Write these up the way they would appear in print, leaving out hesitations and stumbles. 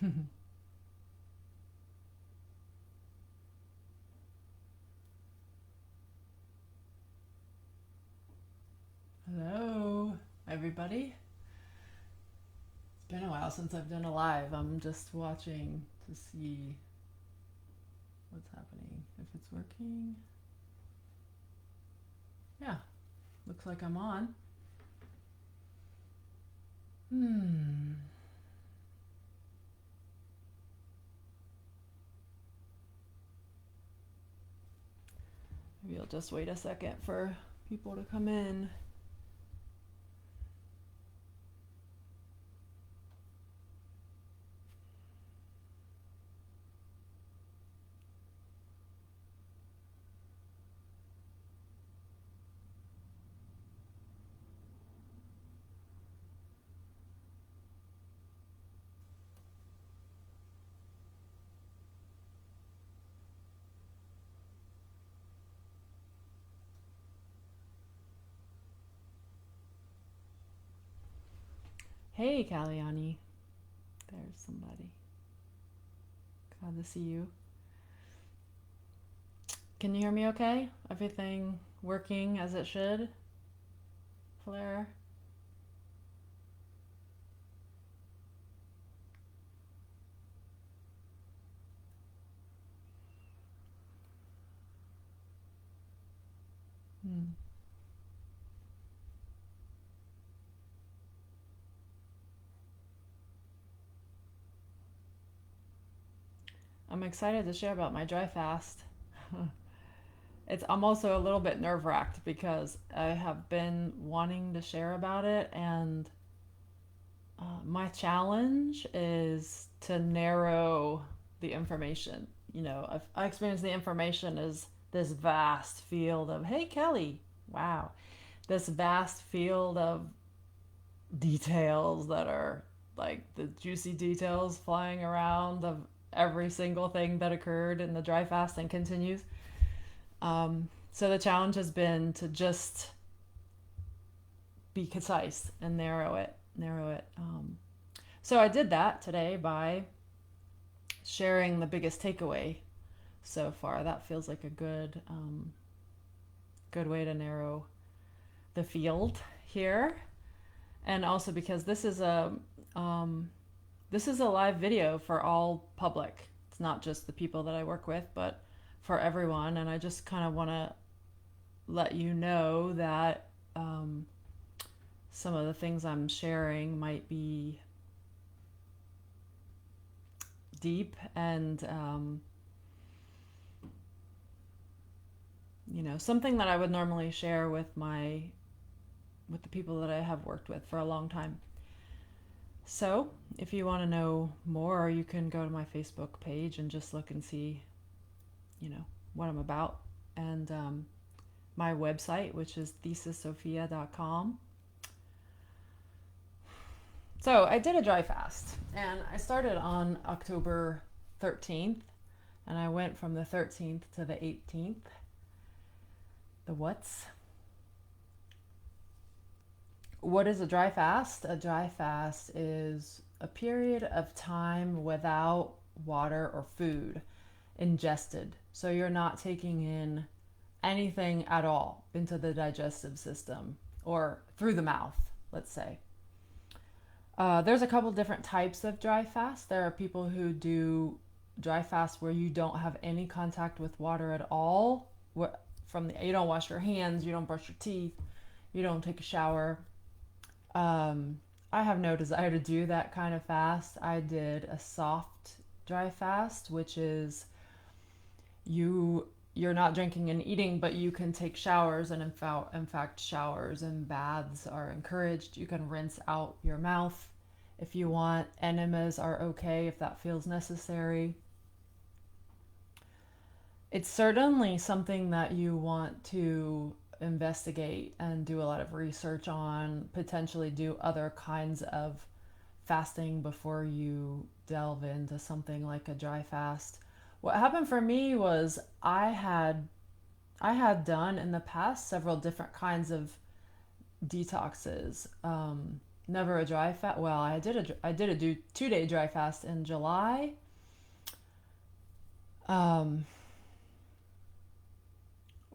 Hello, everybody. It's been a while since I've done a live. I'm just watching to see what's happening. If it's working. Yeah, looks like I'm on. Hmm. Maybe I'll just wait a second for people to come in. Hey, Kaliani. There's somebody. Glad to see you. Can you hear me okay? Everything working as it should? Flare? Hmm. I'm excited to share about my dry fast. I'm also a little bit nerve wracked because I have been wanting to share about it, and my challenge is to narrow the information. I experience the information as this vast field of, hey, Kelly, wow, this vast field of details that are like the juicy details flying around of every single thing that occurred in the dry fast and continues. So the challenge has been to just be concise and narrow it. So I did that today by sharing the biggest takeaway so far. That feels like a good way to narrow the field here, and also because this is a live video for all public. It's not just the people that I work with, but for everyone. And I just kind of want to let you know that some of the things I'm sharing might be deep and something that I would normally share with the people that I have worked with for a long time. So if you want to know more, you can go to my Facebook page and just look and see what I'm about, and my website, which is thesissophia.com. So I did a dry fast, and I started on October 13th, and I went from the 13th to the 18th. The what's? What is a dry fast? A dry fast is a period of time without water or food ingested. So you're not taking in anything at all into the digestive system or through the mouth, let's say. There's a couple different types of dry fast. There are people who do dry fast where you don't have any contact with water at all. You don't wash your hands, you don't brush your teeth, you don't take a shower. I have no desire to do that kind of fast. I did a soft dry fast, which is you're not drinking and eating, but you can take showers, and in fact showers and baths are encouraged. You can rinse out your mouth if you want. Enemas are okay if that feels necessary. It's certainly something that you want to investigate and do a lot of research on, potentially do other kinds of fasting before you delve into something like a dry fast. What happened for me was I had done in the past several different kinds of detoxes. never a dry fast. Well, I did a 2 day dry fast in July. Um,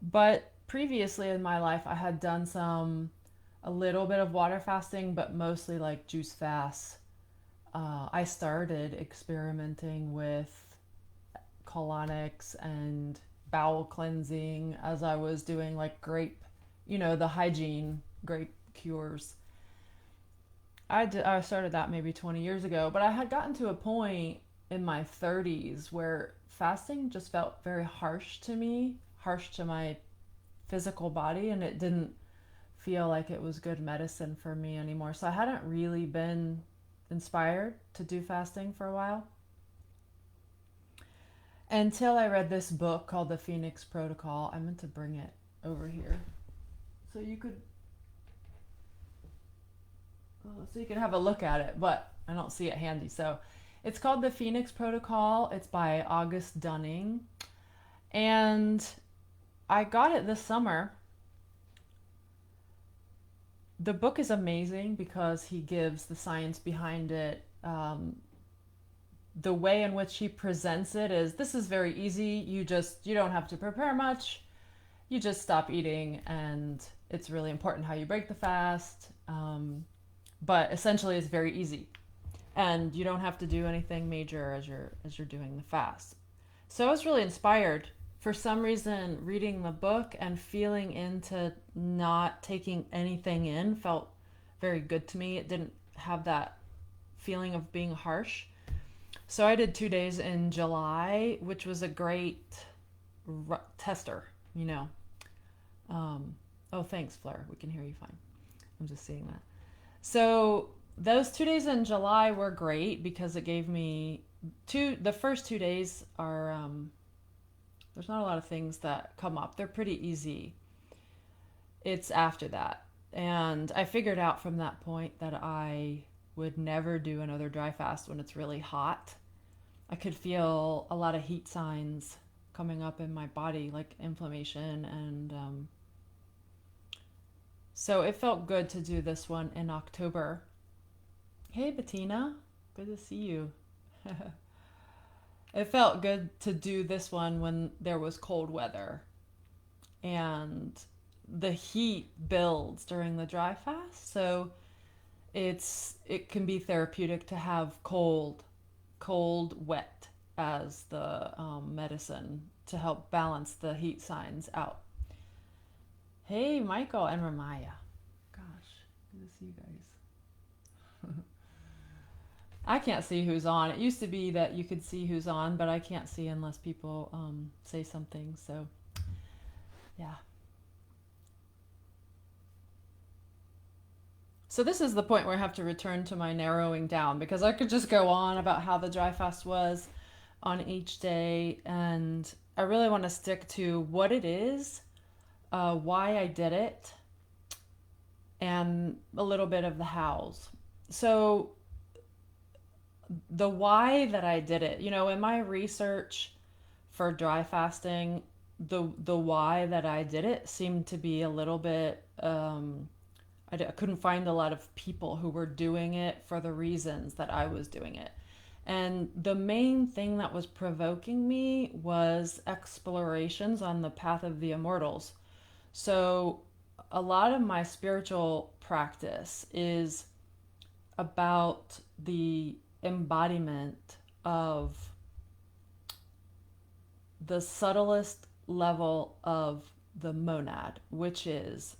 but previously in my life, I had done a little bit of water fasting, but mostly like juice fasts. I started experimenting with colonics and bowel cleansing as I was doing like grape, the hygiene grape cures. I started that maybe 20 years ago, but I had gotten to a point in my 30s where fasting just felt very harsh to me, harsh to my physical body, and it didn't feel like it was good medicine for me anymore. So I hadn't really been inspired to do fasting for a while until I read this book called The Phoenix Protocol. I meant to bring it over here so you could have a look at it, but I don't see it handy. So it's called The Phoenix Protocol. It's by August Dunning, and I got it this summer. The book is amazing because he gives the science behind it. The way in which he presents it is, this is very easy. You don't have to prepare much. You just stop eating, and it's really important how you break the fast. But essentially, it's very easy, and you don't have to do anything major as you're doing the fast. So I was really inspired for some reason. Reading the book and feeling into not taking anything in felt very good to me. It didn't have that feeling of being harsh. So I did 2 days in July, which was a great tester, you know. Oh, thanks, Fleur. We can hear you fine. I'm just seeing that. So those 2 days in July were great because it gave me the first 2 days are, there's not a lot of things that come up. They're pretty easy. It's after that. And I figured out from that point that I would never do another dry fast when it's really hot. I could feel a lot of heat signs coming up in my body, like inflammation, and so it felt good to do this one in October. Hey, Bettina, good to see you. It felt good to do this one when there was cold weather, and the heat builds during the dry fast, so it can be therapeutic to have cold wet as the medicine to help balance the heat signs out. Hey, Michael and Ramaya. Gosh, good to see you guys. I can't see who's on. It used to be that you could see who's on, but I can't see unless people say something. So, yeah. So this is the point where I have to return to my narrowing down, because I could just go on about how the dry fast was on each day, and I really want to stick to what it is, why I did it, and a little bit of the hows. So the why that I did it, in my research for dry fasting, the why that I did it seemed to be a little bit, I couldn't find a lot of people who were doing it for the reasons that I was doing it. And the main thing that was provoking me was explorations on the path of the Immortals. So a lot of my spiritual practice is about the embodiment of the subtlest level of the monad, which is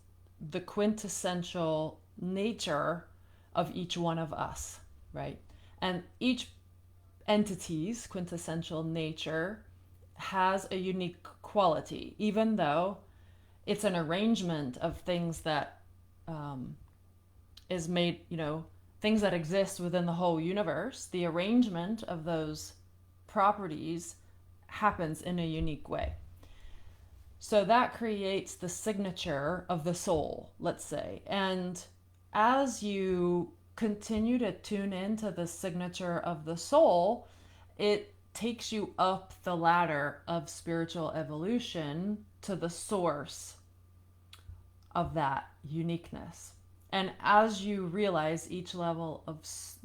the quintessential nature of each one of us, right? And each entity's quintessential nature has a unique quality, even though it's an arrangement of things that is made, things that exist within the whole universe. The arrangement of those properties happens in a unique way. So that creates the signature of the soul, let's say. And as you continue to tune into the signature of the soul, it takes you up the ladder of spiritual evolution to the source of that uniqueness. And as you realize each level of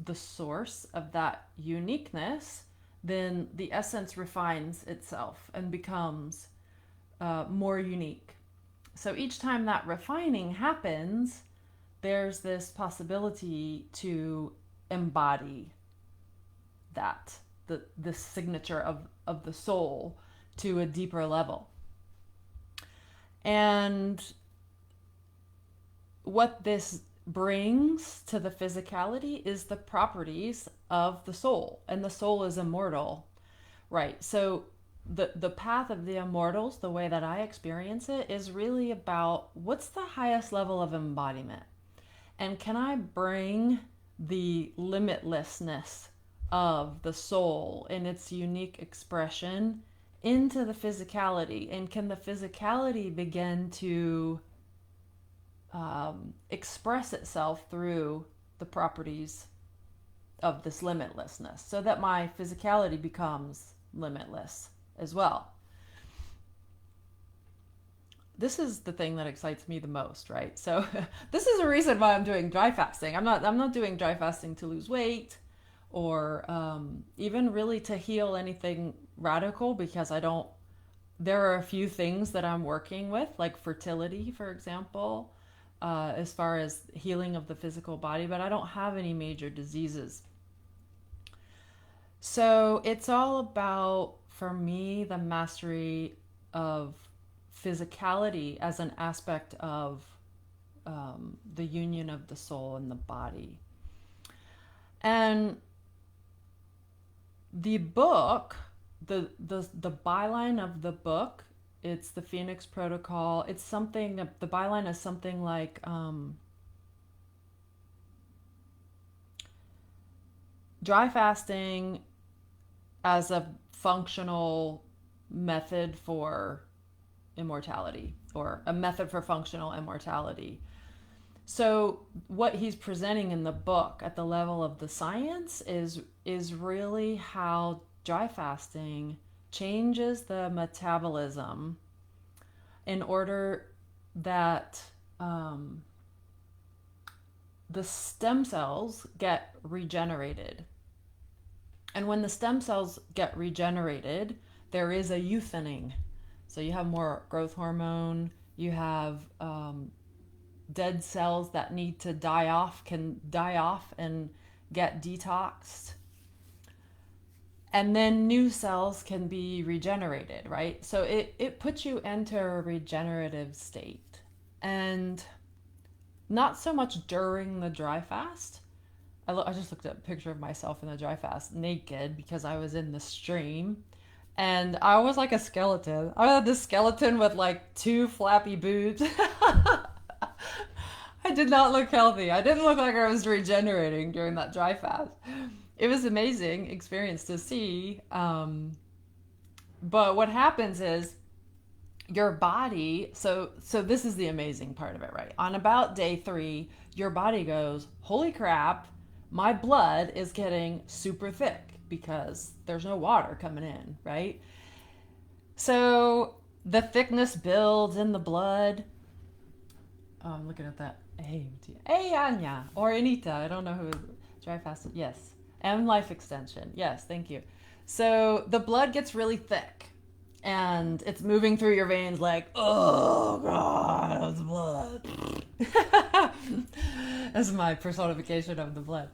the source of that uniqueness, then the essence refines itself and becomes more unique. So each time that refining happens, there's this possibility to embody that, the signature of the soul to a deeper level. And what this brings to the physicality is the properties of the soul, and the soul is immortal, right? So the path of the immortals, the way that I experience it, is really about what's the highest level of embodiment, and can I bring the limitlessness of the soul in its unique expression into the physicality, and can the physicality begin to express itself through the properties of this limitlessness, so that my physicality becomes limitless as well. This is the thing that excites me the most, right? So this is a reason why I'm doing dry fasting. I'm not doing dry fasting to lose weight, or even really to heal anything radical, because I don't. There are a few things that I'm working with, like fertility, for example, as far as healing of the physical body, but I don't have any major diseases. So it's all about, for me, the mastery of physicality as an aspect of the union of the soul and the body. And the book, the byline of the book, it's the Phoenix Protocol. It's something, the byline is something like dry fasting as a functional method for immortality, or a method for functional immortality. So what he's presenting in the book at the level of the science is really how dry fasting changes the metabolism in order that the stem cells get regenerated. And when the stem cells get regenerated, there is a youthening. So you have more growth hormone, you have dead cells that need to die off can die off and get detoxed. And then new cells can be regenerated, right? So it puts you into a regenerative state. And not so much during the dry fast. I just looked at a picture of myself in the dry fast naked because I was in the stream. And I was like a skeleton. I had this skeleton with like two flappy boobs. I did not look healthy. I didn't look like I was regenerating during that dry fast. It was an amazing experience to see. But what happens is your body, so this is the amazing part of it, right? On about day 3, your body goes, holy crap, my blood is getting super thick because there's no water coming in, right? So the thickness builds in the blood. Oh, I'm looking at that. Hey, Anya. Or Anita. I don't know who is dry fasted. Yes. And life extension. Yes, thank you. So the blood gets really thick. And it's moving through your veins like, oh, God, it's blood. That's my personification of the blood.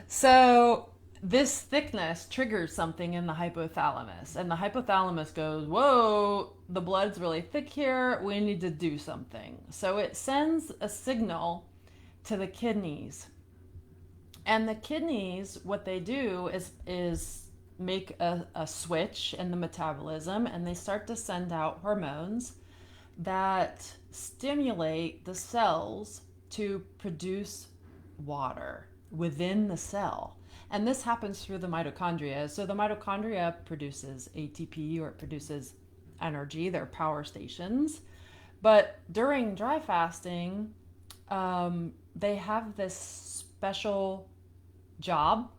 So this thickness triggers something in the hypothalamus. And the hypothalamus goes, whoa, the blood's really thick here. We need to do something. So it sends a signal to the kidneys. And the kidneys, what they do is make a switch in the metabolism, and they start to send out hormones that stimulate the cells to produce water within the cell. And this happens through the mitochondria. So the mitochondria produces ATP, or it produces energy. They're power stations. But during dry fasting, they have this special job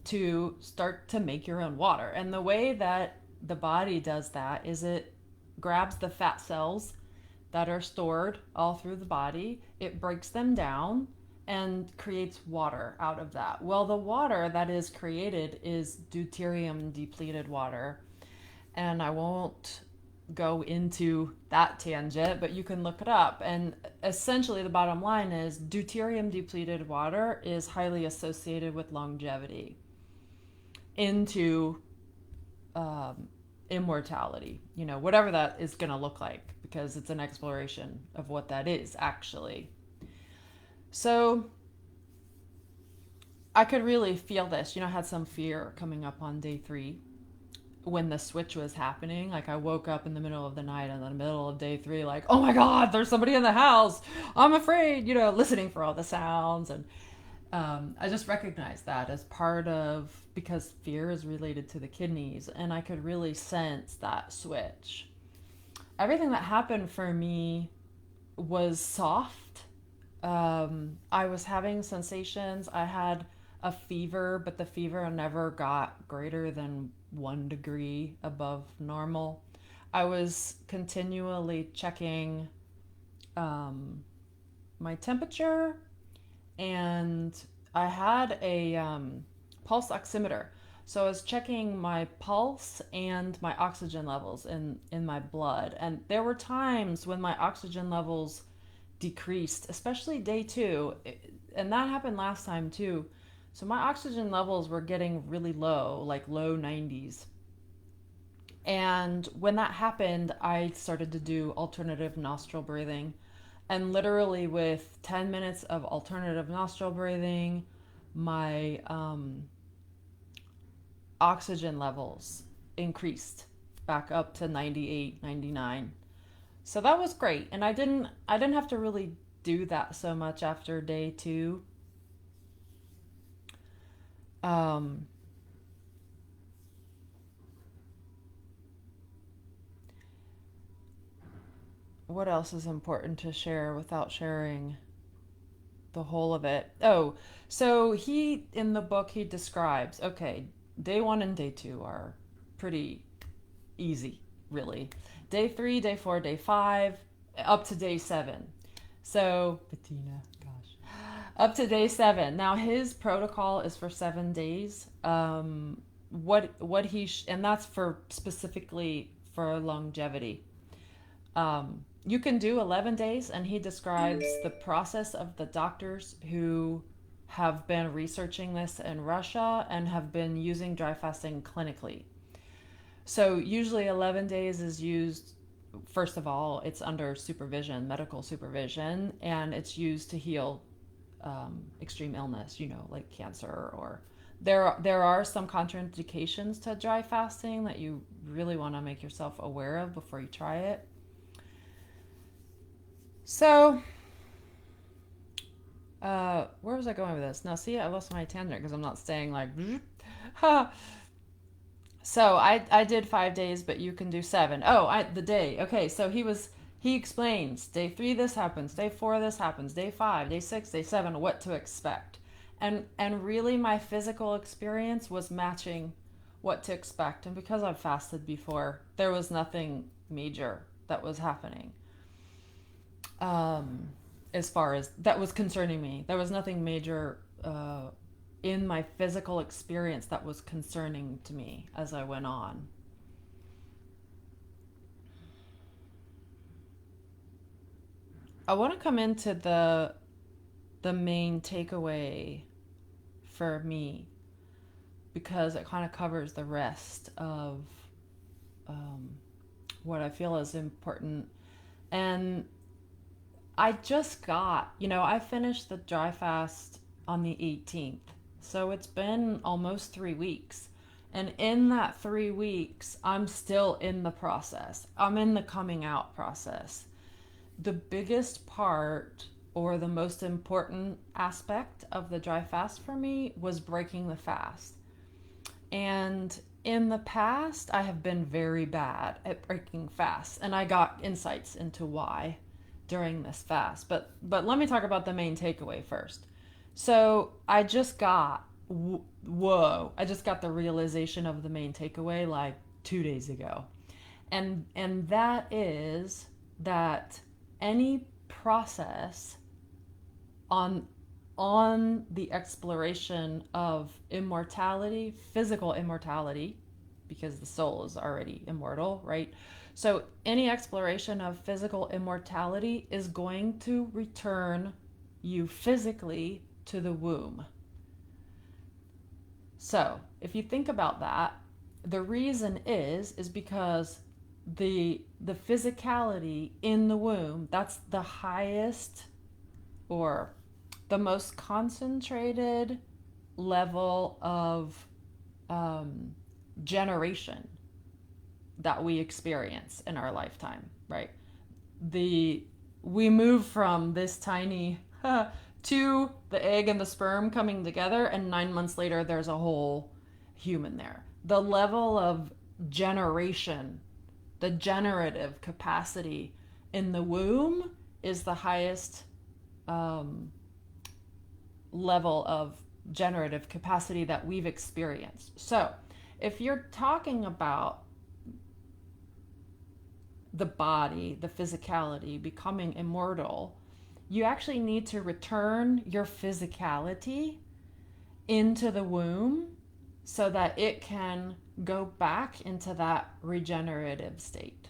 to start to make your own water. And the way that the body does that is it grabs the fat cells that are stored all through the body, it breaks them down, and creates water out of that. Well, the water that is created is deuterium depleted water. And I won't go into that tangent, but you can look it up. And essentially, the bottom line is deuterium depleted water is highly associated with longevity into immortality, whatever that is going to look like, because it's an exploration of what that is actually. So I could really feel this. I had some fear coming up on day 3 when the switch was happening. Like, I woke up in the middle of the night in the middle of day 3, like, oh my God, there's somebody in the house. I'm afraid, listening for all the sounds. And I just recognized that as part of, because fear is related to the kidneys, and I could really sense that switch. Everything that happened for me was soft. I was having sensations. I had a fever, but the fever never got greater than 1 degree above normal. I was continually checking my temperature, and I had a pulse oximeter. So I was checking my pulse and my oxygen levels in my blood. And there were times when my oxygen levels decreased, especially day 2. And that happened last time too. So my oxygen levels were getting really low, like low 90s. And when that happened, I started to do alternative nostril breathing. And literally, with 10 minutes of alternative nostril breathing, my oxygen levels increased back up to 98, 99. So that was great. And I didn't have to really do that so much after day 2. Um, what else is important to share without sharing the whole of it? Oh, so in the book, he describes, okay, day 1 and day 2 are pretty easy, really. Day 3, day 4, day 5, up to day 7. So, Bettina, gosh. Up to day 7. Now, his protocol is for 7 days. And that's for specifically for longevity. You can do 11 days, and he describes the process of the doctors who have been researching this in Russia and have been using dry fasting clinically. So usually 11 days is used, first of all, it's under supervision, medical supervision, and it's used to heal extreme illness, like cancer, or there are some contraindications to dry fasting that you really want to make yourself aware of before you try it. So, where was I going with this? Now, see, I lost my tangent because I'm not staying like. So I did 5 days, but you can do 7. Oh, the day. Okay, so he explains day 3 this happens, day 4 this happens, day 5, day 6, day 7, what to expect, and really my physical experience was matching what to expect. And because I've fasted before, there was nothing major that was happening. As far as that was concerning me, there was nothing major in my physical experience that was concerning to me as I went on. I want to come into the main takeaway for me, because it kind of covers the rest of what I feel is important. And I just I finished the dry fast on the 18th. So it's been almost 3 weeks. And in that 3 weeks, I'm still in the process. I'm in the coming out process. The biggest part, or the most important aspect of the dry fast for me, was breaking the fast. And in the past, I have been very bad at breaking fasts, and I got insights into why during this fast. But let me talk about the main takeaway first. So I just got I just got the realization of the main takeaway like 2 days ago. And that is that any process on on the exploration of immortality, physical immortality, because the soul is already immortal, right? So any exploration of physical immortality is going to return you physically to the womb. So if you think about that, the reason is because the physicality in the womb, that's the highest or the most concentrated level of um, generation that we experience in our lifetime, right? The We move from this tiny to the egg and the sperm coming together, and 9 months later, there's a whole human there. The level of generation, the generative capacity in the womb is the highest um, level of generative capacity that we've experienced. So, if you're talking about the body, the physicality, becoming immortal, you actually need to return your physicality into the womb so that it can go back into that regenerative state.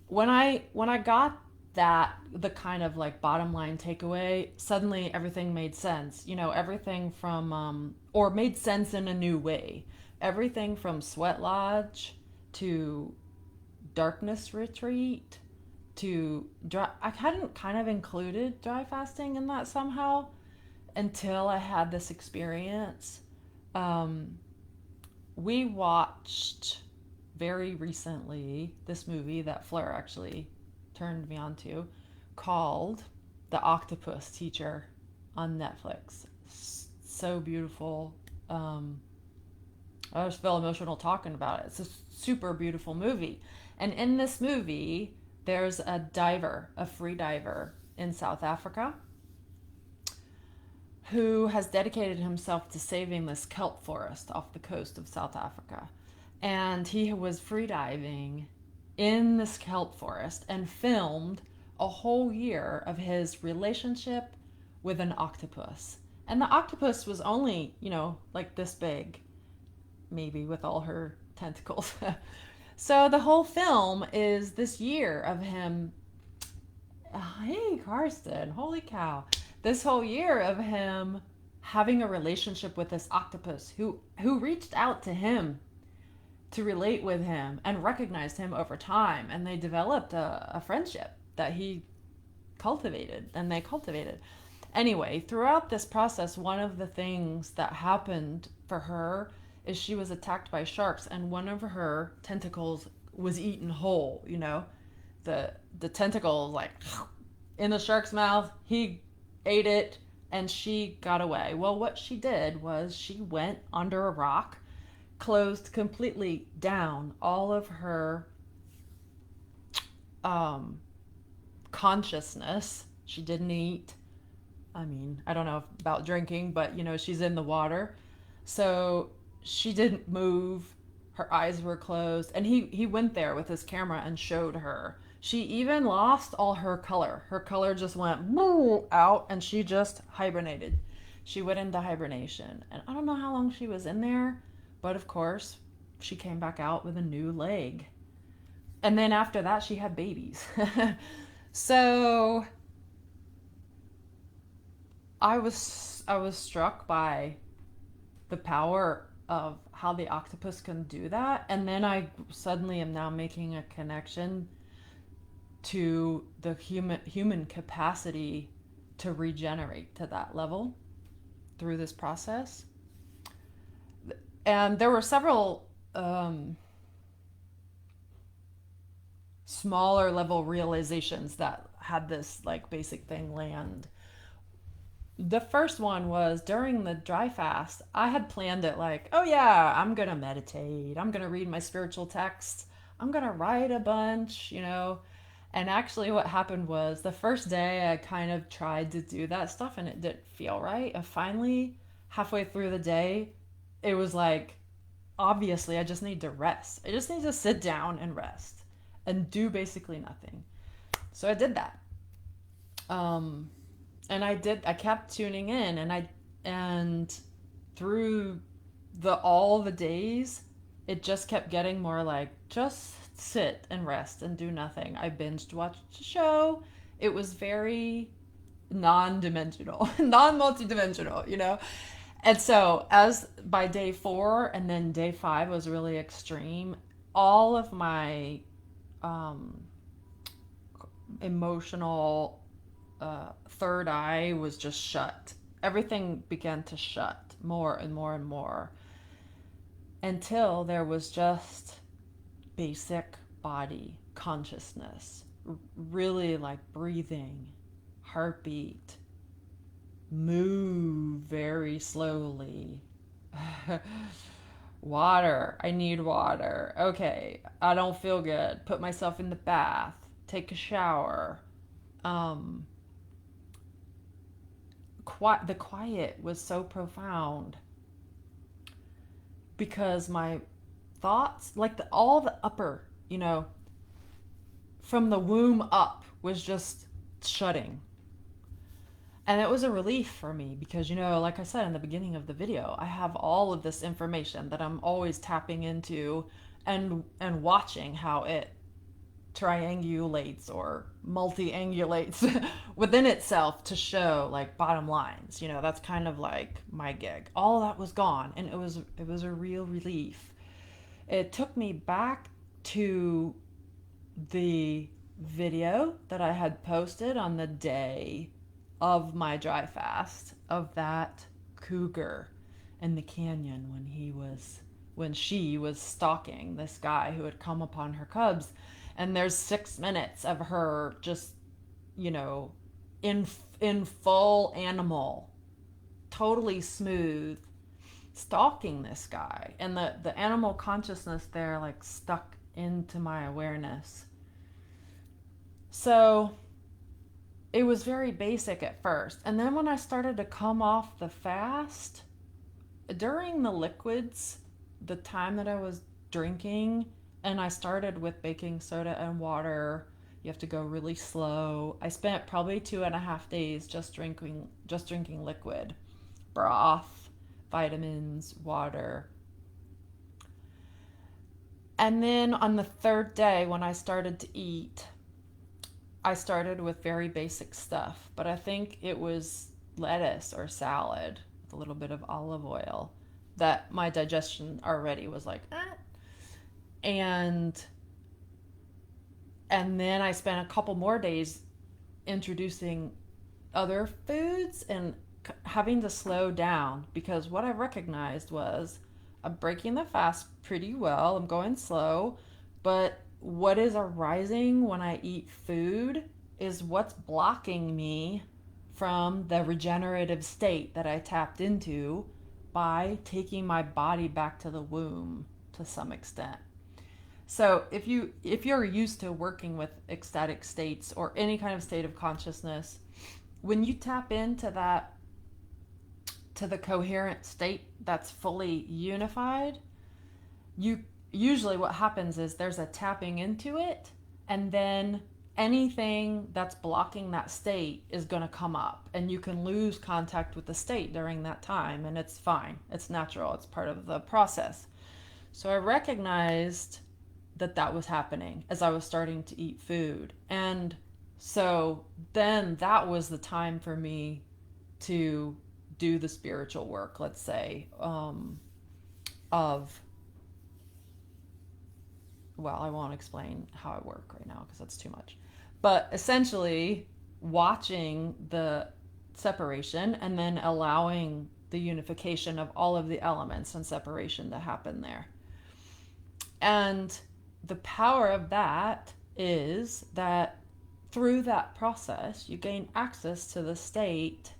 When I got that, the kind of like bottom line takeaway, suddenly everything made sense. Everything from or made sense in a new way. Everything from sweat lodge to darkness retreat to dry. I hadn't kind of included dry fasting in that somehow until I had this experience. Um, we watched very recently this movie that Fleur actually turned me on to called The Octopus Teacher on Netflix. So beautiful. I just feel emotional talking about it. It's a super beautiful movie. And in this movie, there's a diver, a free diver in South Africa, who has dedicated himself to saving this kelp forest off the coast of South Africa. And he was freediving in this kelp forest and filmed a whole year of his relationship with an octopus. And the octopus was only, like this big, maybe with all her tentacles. So the whole film is this year of him. Hey, Karsten, holy cow. This whole year of him having a relationship with this octopus who reached out to him to relate with him and recognized him over time, and they developed a friendship that they cultivated. Anyway, throughout this process, one of the things that happened for her is she was attacked by sharks, and one of her tentacles was eaten whole. The tentacle like in the shark's mouth. He ate it, and she got away. Well, what she did was she went under a rock, closed completely down all of her consciousness. She didn't eat. I mean, I don't know about drinking, but she's in the water. So she didn't move. Her eyes were closed. And he went there with his camera and showed her. She even lost all her color. Her color just went out, and she just hibernated. She went into hibernation. And I don't know how long she was in there, but of course, she came back out with a new leg. And then after that, she had babies. So I was struck by the power of how the octopus can do that. And then I suddenly am now making a connection to the human capacity to regenerate to that level through this process. And there were several smaller level realizations that had this like basic thing land. The first one was during the dry fast. I had planned it like, oh yeah, I'm gonna meditate, I'm gonna read my spiritual texts, I'm gonna write a bunch. And actually what happened was the first day I kind of tried to do that stuff and it didn't feel right. And finally, halfway through the day, it was like, obviously I just need to rest. I just need to sit down and rest and do basically nothing. So I did that. And I kept tuning in, and through all the days, it just kept getting more like, just sit and rest and do nothing. I binged watched a show. It was very non-dimensional, non-multidimensional, you know? And so as by day 4 and then day 5 was really extreme, all of my um, emotional third eye was just shut. Everything began to shut more and more and more until there was just basic body consciousness, really like breathing, heartbeat, move very slowly. Water, I need water. Okay, I don't feel good. Put myself in the bath, take a shower. Um, the quiet was so profound because my thoughts, like all the upper, from the womb up, was just shutting. And it was a relief for me because, like I said in the beginning of the video, I have all of this information that I'm always tapping into and watching how it triangulates or multi-angulates within itself to show like bottom lines. That's kind of like my gig. All that was gone, and it was a real relief. It took me back to the video that I had posted on the day of my dry fast of that cougar in the canyon when she was stalking this guy who had come upon her cubs. And there's 6 minutes of her just, you know, in full animal, totally smooth, stalking this guy. And the animal consciousness there like stuck into my awareness. So it was very basic at first. And then when I started to come off the fast, during the liquids, the time that I was drinking, and I started with baking soda and water. You have to go really slow. I spent probably 2.5 days just drinking liquid, broth, vitamins, water. And then on the third day, when I started to eat, I started with very basic stuff, but I think it was lettuce or salad with a little bit of olive oil that my digestion already was like, eh. And then I spent a couple more days introducing other foods and having to slow down, because what I recognized was I'm breaking the fast pretty well. I'm going slow, but what is arising when I eat food is what's blocking me from the regenerative state that I tapped into by taking my body back to the womb to some extent. So if you're used to working with ecstatic states or any kind of state of consciousness, when you tap into that, to the coherent state that's fully unified, you usually what happens is there's a tapping into it, and then anything that's blocking that state is going to come up, and you can lose contact with the state during that time, and it's fine. It's natural. It's part of the process. So I recognized that was happening as I was starting to eat food. And so then that was the time for me to do the spiritual work, let's say, of, well, I won't explain how I work right now because that's too much. But essentially, watching the separation and then allowing the unification of all of the elements and separation to happen there. And the power of that is that through that process, you gain access to the state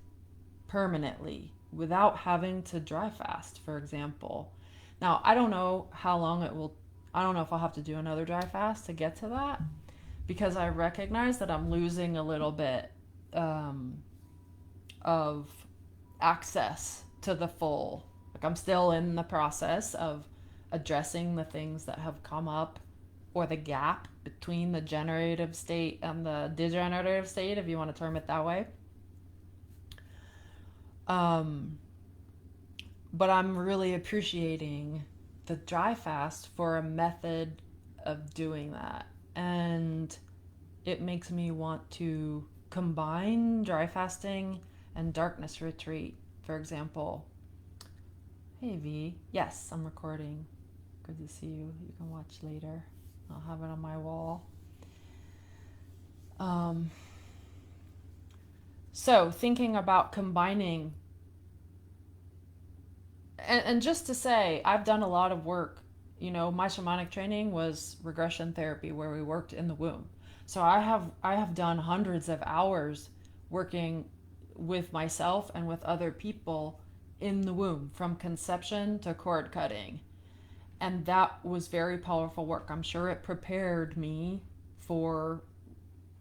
permanently without having to dry fast, for example. Now, I don't know how long it will, I don't know if I'll have to do another dry fast to get to that, because I recognize that I'm losing a little bit of access to the full. Like, I'm still in the process of addressing the things that have come up, or the gap between the generative state and the degenerative state, if you want to term it that way. Um, but I'm really appreciating the dry fast for a method of doing that. And it makes me want to combine dry fasting and darkness retreat, for example. Hey V, yes, I'm recording. Good to see you. You can watch later. I'll have it on my wall. Um, so, thinking about combining, and just to say, I've done a lot of work. You know, my shamanic training was regression therapy, where we worked in the womb. So I have done hundreds of hours working with myself and with other people in the womb, from conception to cord cutting. And that was very powerful work. I'm sure it prepared me for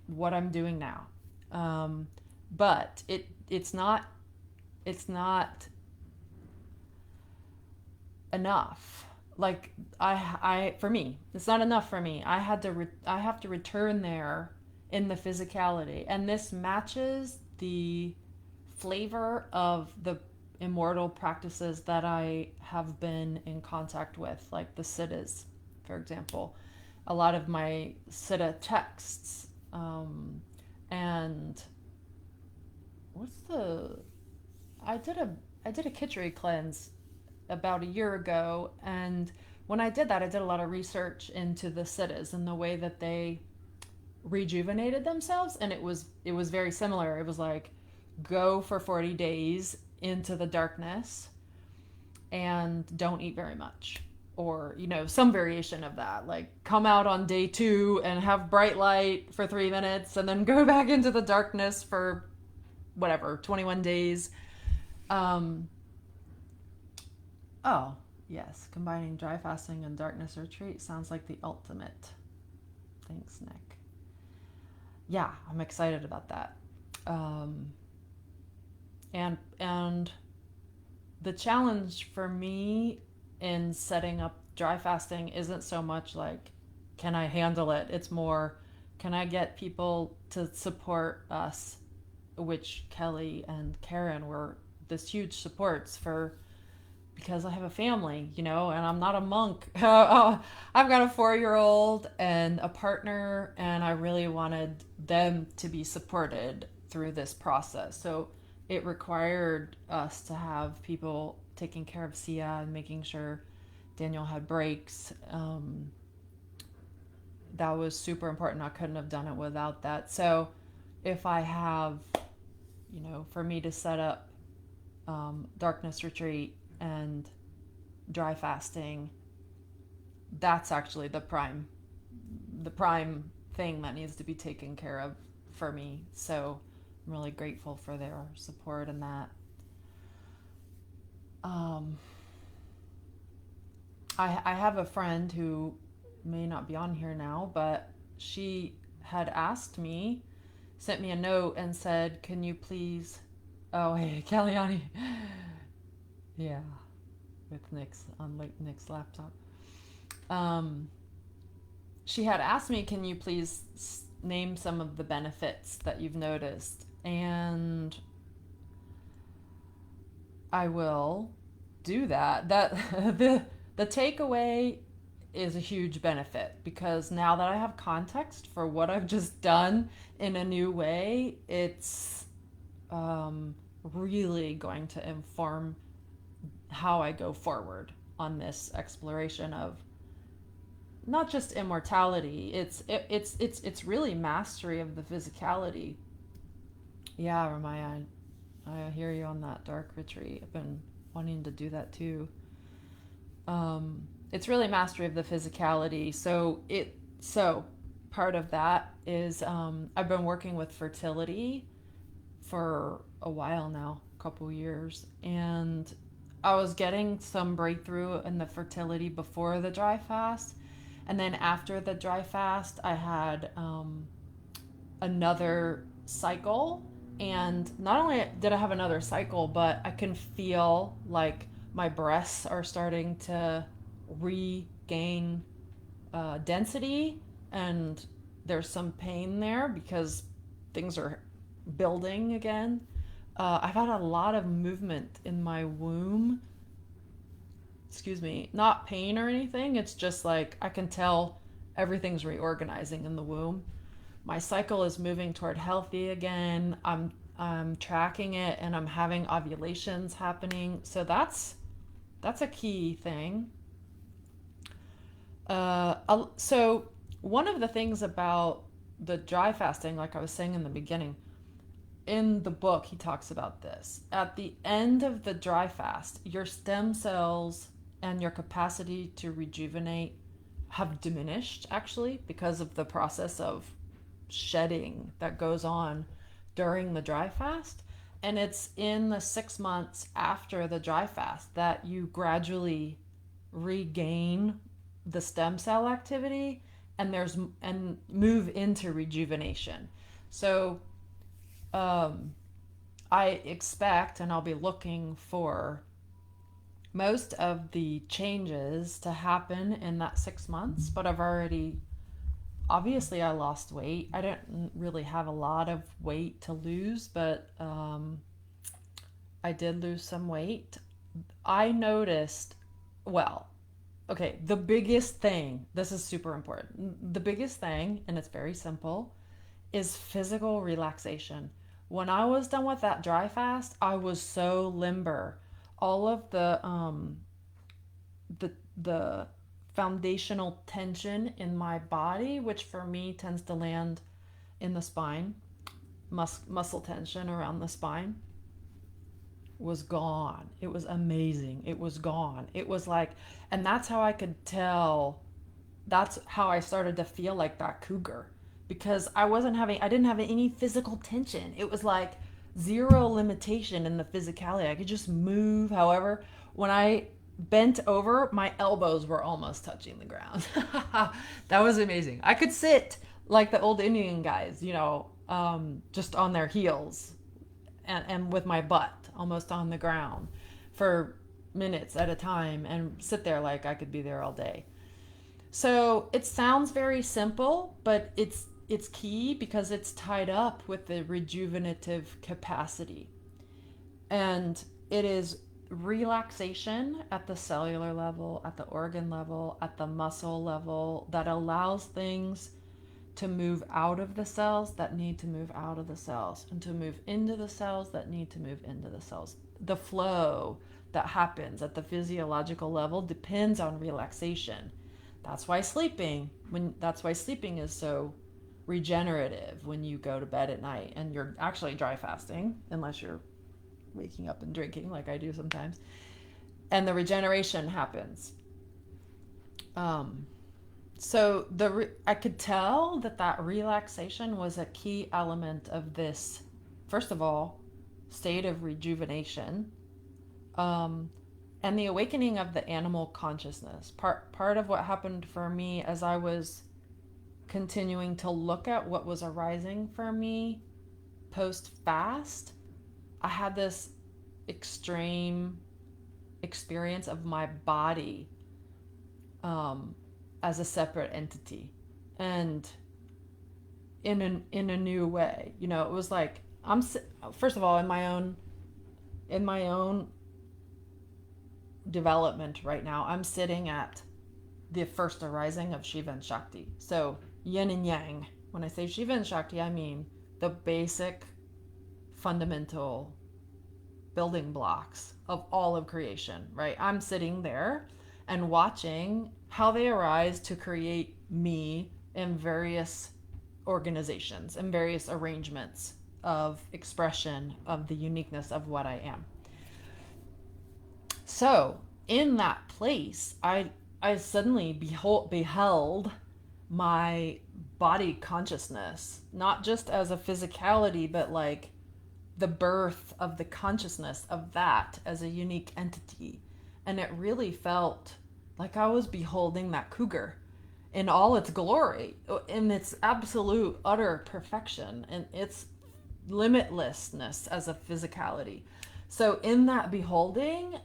what I'm doing now. Um, but it's not enough. Like I for me, it's not enough for me. I have to return there in the physicality, and this matches the flavor of the immortal practices that I have been in contact with, like the siddhas, for example. A lot of my siddha texts, and what's the I did a Kitchery cleanse about a year ago, and when I did that, I did a lot of research into the siddhas and the way that they rejuvenated themselves, and it was very similar. It was like, go for 40 days into the darkness and don't eat very much, or some variation of that, like come out on day 2 and have bright light for 3 minutes and then go back into the darkness for whatever 21 days. um Oh, yes. Combining dry fasting and darkness retreat sounds like the ultimate. Thanks, Nick. Yeah, I'm excited about that. Um, and the challenge for me in setting up dry fasting isn't so much like, can I handle it? It's more, can I get people to support us, which Kelly and Karen were this huge supports for, because I have a family, and I'm not a monk. I've got a 4-year old and a partner, and I really wanted them to be supported through this process. So it required us to have people taking care of Sia and making sure Daniel had breaks. That was super important. I couldn't have done it without that. So if I have, for me to set up darkness retreat and dry fasting, that's actually the prime thing that needs to be taken care of for me. So I'm really grateful for their support in that. um, I have a friend who may not be on here now, but she had asked me, sent me a note and said, can you please, oh hey Kalyani, yeah, with Nick's on Nick's laptop. Um, she had asked me, can you please name some of the benefits that you've noticed? And I will do that. The takeaway is a huge benefit, because now that I have context for what I've just done in a new way, it's really going to inform how I go forward on this exploration of not just immortality. It's really mastery of the physicality. Yeah, Ramaya, I hear you on that dark retreat. I've been wanting to do that too. It's really mastery of the physicality. So part of that is, I've been working with fertility for a while now, a couple years, and I was getting some breakthrough in the fertility before the dry fast, and then after the dry fast, I had another cycle. And not only did I have another cycle, but I can feel like my breasts are starting to regain density, and there's some pain there because things are building again. I've had a lot of movement in my womb. Excuse me, not pain or anything. It's just like I can tell everything's reorganizing in the womb. My cycle is moving toward healthy again. I'm tracking it and I'm having ovulations happening. So that's a key thing. So one of the things about the dry fasting, like I was saying in the beginning, in the book he talks about this. At the end of the dry fast, your stem cells and your capacity to rejuvenate have diminished actually because of the process of shedding that goes on during the dry fast. And it's in the 6 months after the dry fast that you gradually regain the stem cell activity and move into rejuvenation. So I expect, and I'll be looking for most of the changes to happen in that 6 months, but I've already, obviously, I lost weight. I didn't really have a lot of weight to lose, but I did lose some weight. I noticed, well, okay, the biggest thing, this is super important. The biggest thing, and it's very simple, is physical relaxation. When I was done with that dry fast, I was so limber. All of the foundational tension in my body, which for me tends to land in the spine, muscle tension around the spine, was gone. It was amazing. It was gone. It was like, and that's how I could tell. That's how I started to feel like that cougar because I didn't have any physical tension. It was like zero limitation in the physicality. I could just move. However, when I bent over, my elbows were almost touching the ground. That was amazing. I could sit like the old Indian guys, just on their heels and with my butt almost on the ground for minutes at a time and sit there like I could be there all day. So it sounds very simple, but it's key because it's tied up with the rejuvenative capacity. And it is relaxation at the cellular level, at the organ level, at the muscle level that allows things to move out of the cells that need to move out of the cells and to move into the cells that need to move into the cells. The flow that happens at the physiological level depends on relaxation. That's why sleeping is so regenerative when you go to bed at night and you're actually dry fasting unless you're waking up and drinking like I do sometimes. And the regeneration happens. So I could tell that relaxation was a key element of this, first of all, state of rejuvenation, and the awakening of the animal consciousness. Part of what happened for me as I was continuing to look at what was arising for me post fast, I had this extreme experience of my body as a separate entity and in a new way. It was like first of all in my own development right now, I'm sitting at the first arising of Shiva and Shakti. So yin and yang. When I say Shiva and Shakti, I mean the basic fundamental building blocks of all of creation, right? I'm sitting there and watching how they arise to create me in various organizations and various arrangements of expression of the uniqueness of what I am. So in that place, I suddenly beheld my body consciousness, not just as a physicality, but like the birth of the consciousness of that as a unique entity. And it really felt like I was beholding that cougar in all its glory, in its absolute, utter perfection, and its limitlessness as a physicality. So in that beholding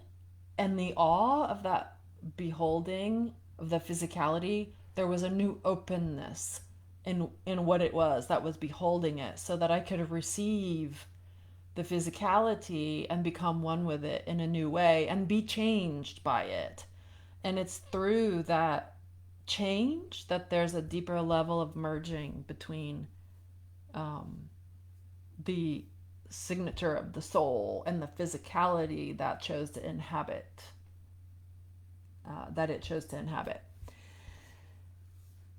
and the awe of that beholding of the physicality, there was a new openness in what it was that was beholding it, so that I could receive the physicality and become one with it in a new way and be changed by it. And it's through that change that there's a deeper level of merging between the signature of the soul and the physicality that chose to inhabit, that it chose to inhabit.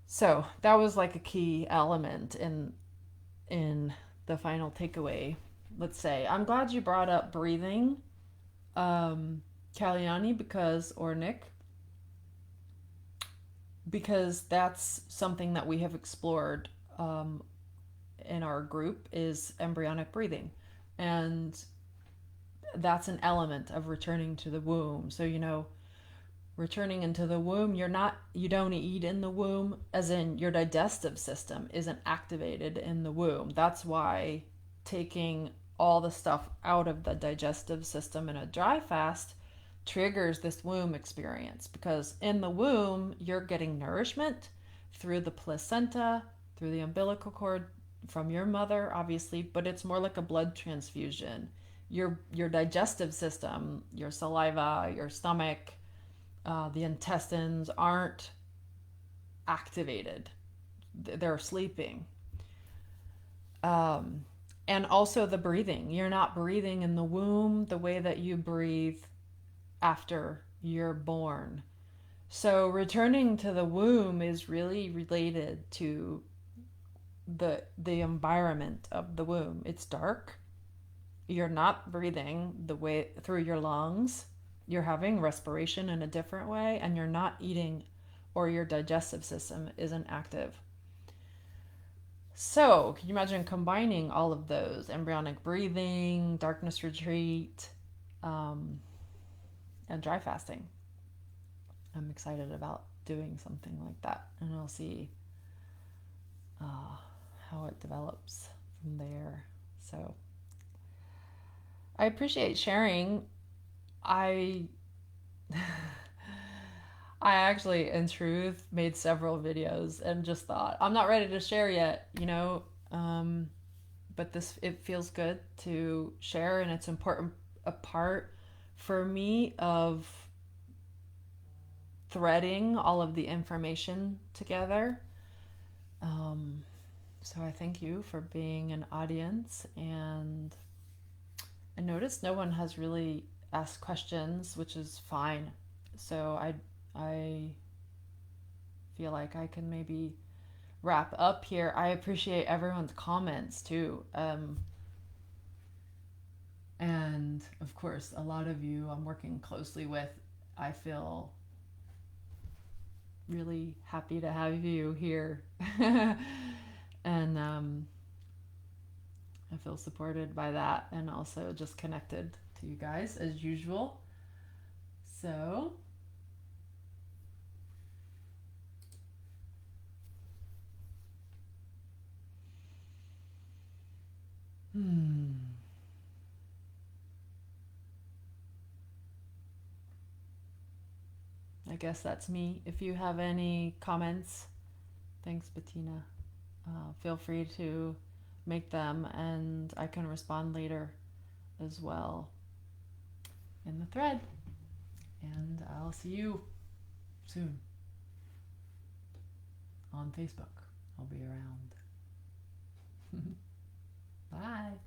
So that was like a key element in the final takeaway. Let's say I'm glad you brought up breathing, Kalyani, or Nick, because that's something that we have explored in our group is embryonic breathing, and that's an element of returning to the womb. So returning into the womb, you don't eat in the womb, as in your digestive system isn't activated in the womb. That's why taking all the stuff out of the digestive system in a dry fast triggers this womb experience, because in the womb you're getting nourishment through the placenta, through the umbilical cord, from your mother obviously, but it's more like a blood transfusion. Your digestive system, your saliva, your stomach, the intestines aren't activated. They're sleeping. And also the breathing. You're not breathing in the womb the way that you breathe after you're born. So returning to the womb is really related to the environment of the womb. It's dark. You're not breathing the way through your lungs. You're having respiration in a different way, and you're not eating, or your digestive system isn't active. So, can you imagine combining all of those? Embryonic breathing, darkness retreat, and dry fasting. I'm excited about doing something like that, and I'll see how it develops from there. So, I appreciate sharing. I I actually, in truth, made several videos and just thought, I'm not ready to share yet, but it feels good to share, and it's important, a part for me of threading all of the information together. So I thank you for being an audience, and I noticed no one has really asked questions, which is fine. So I feel like I can maybe wrap up here. I appreciate everyone's comments too. And of course, a lot of you I'm working closely with. I feel really happy to have you here. And I feel supported by that, and also just connected to you guys as usual. So I guess that's me. If you have any comments, thanks, Bettina. Feel free to make them, and I can respond later as well in the thread. And I'll see you soon on Facebook. I'll be around. Bye.